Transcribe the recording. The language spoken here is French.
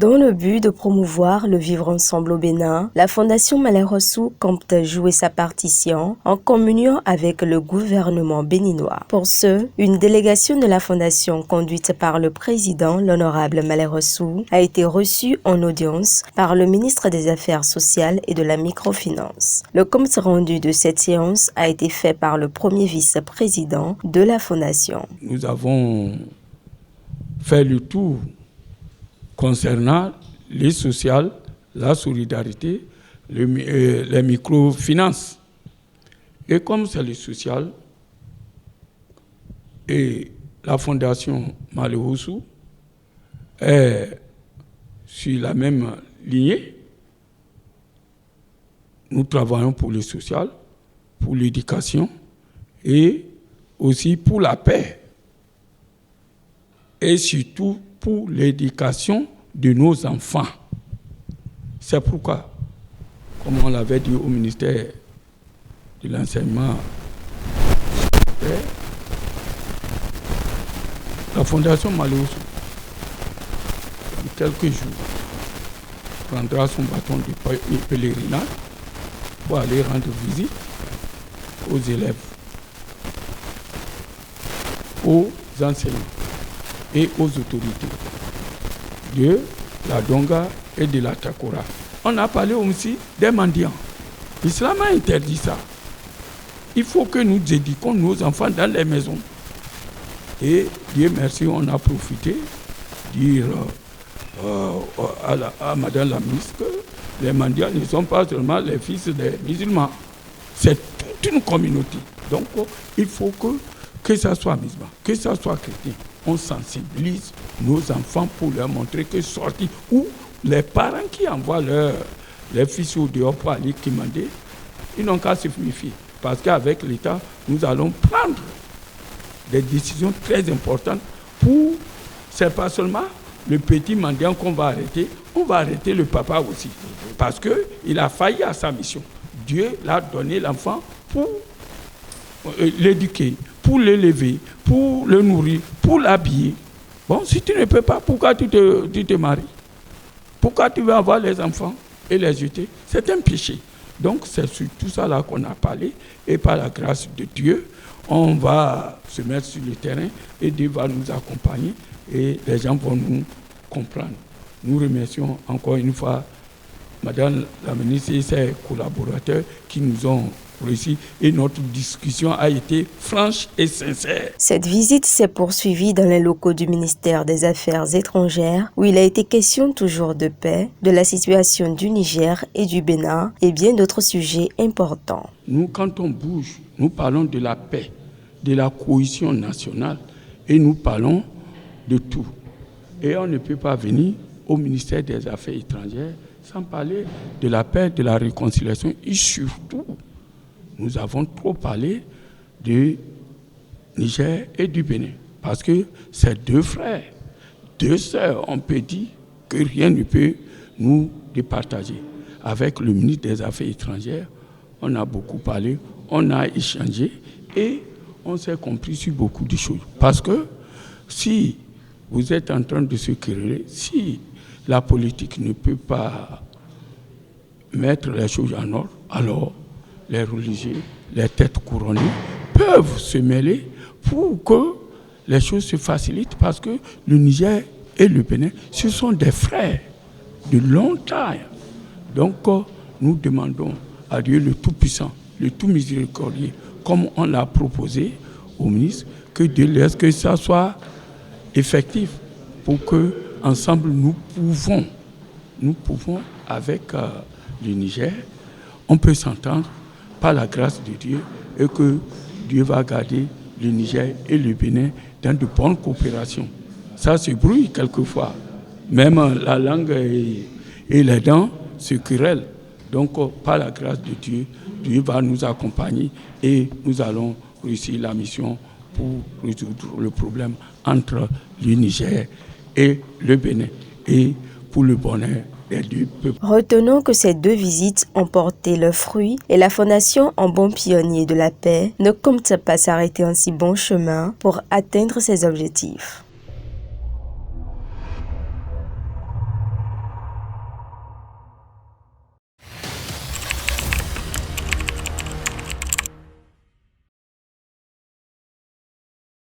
Dans le but de promouvoir le vivre ensemble au Bénin, la Fondation Malherosou compte jouer sa partition en communion avec le gouvernement béninois. Pour ce, une délégation de la Fondation conduite par le président, l'honorable Malherosou, a été reçue en audience par le ministre des Affaires sociales et de la microfinance. Le compte rendu de cette séance a été fait par le premier vice-président de la Fondation. Nous avons fait le tour concernant les sociales, la solidarité, les microfinances. Et comme c'est le social, et la Fondation Malherosou est sur la même lignée, nous travaillons pour le social, pour l'éducation et aussi pour la paix. Et surtout pour l'éducation de nos enfants. C'est pourquoi, comme on l'avait dit au ministère de l'enseignement, la Fondation Malherosou, dans quelques jours, prendra son bâton de pèlerinage pour aller rendre visite aux élèves, aux enseignants et aux autorités de la Donga et de la Takora. On a parlé aussi des mendiants. L'islam a interdit ça. Il faut que nous éduquions nos enfants dans les maisons. Et Dieu merci, on a profité de dire à Madame la ministre que les mendiants ne sont pas seulement les fils des musulmans. C'est toute une communauté. Donc il faut que ça soit musulman, que ça soit chrétien. On sensibilise nos enfants pour leur montrer que sortir, ou les parents qui envoient leurs fils au dehors pour aller quémander, ils n'ont qu'à se méfier. Parce qu'avec l'État, nous allons prendre des décisions très importantes pour, c'est pas seulement le petit mendiant qu'on va arrêter, on va arrêter le papa aussi. Parce qu'il a failli à sa mission. Dieu l'a donné l'enfant pour l'éduquer, pour l'élever, pour le nourrir, pour l'habiller. Bon, si tu ne peux pas, pourquoi tu te maries? Pourquoi tu veux avoir les enfants et les jeter? C'est un péché. Donc c'est sur tout ça là qu'on a parlé, et par la grâce de Dieu, on va se mettre sur le terrain et Dieu va nous accompagner et les gens vont nous comprendre. Nous remercions encore une fois Madame la ministre et ses collaborateurs qui nous ont réussi, et notre discussion a été franche et sincère. Cette visite s'est poursuivie dans les locaux du ministère des Affaires étrangères, où il a été question toujours de paix, de la situation du Niger et du Bénin et bien d'autres sujets importants. Nous, quand on bouge, nous parlons de la paix, de la cohésion nationale, et nous parlons de tout. Et on ne peut pas venir au ministère des Affaires étrangères sans parler de la paix, de la réconciliation, et surtout, nous avons trop parlé du Niger et du Bénin. Parce que c'est deux frères, deux sœurs, on peut dire que rien ne peut nous départager. Avec le ministre des Affaires étrangères, on a beaucoup parlé, on a échangé et on s'est compris sur beaucoup de choses. Parce que si vous êtes en train de se quereller, si la politique ne peut pas mettre les choses en ordre, alors les religieux, les têtes couronnées peuvent se mêler pour que les choses se facilitent, parce que le Niger et le Bénin, ce sont des frères de longtemps. Donc nous demandons à Dieu le Tout-Puissant, le Tout-Miséricordieux, comme on l'a proposé au ministre, que Dieu laisse que ça soit effectif pour que ensemble nous pouvons avec le Niger, on peut s'entendre par la grâce de Dieu, et que Dieu va garder le Niger et le Bénin dans de bonnes coopérations. Ça se brouille quelquefois. Même la langue et les dents se querellent. Donc, par la grâce de Dieu, Dieu va nous accompagner et nous allons réussir la mission pour résoudre le problème entre le Niger et le Bénin, et pour le bonheur des deux peuples. Retenons que ces deux visites ont porté leurs fruits et la Fondation, en bon pionnier de la paix, ne compte pas s'arrêter en si bon chemin pour atteindre ses objectifs.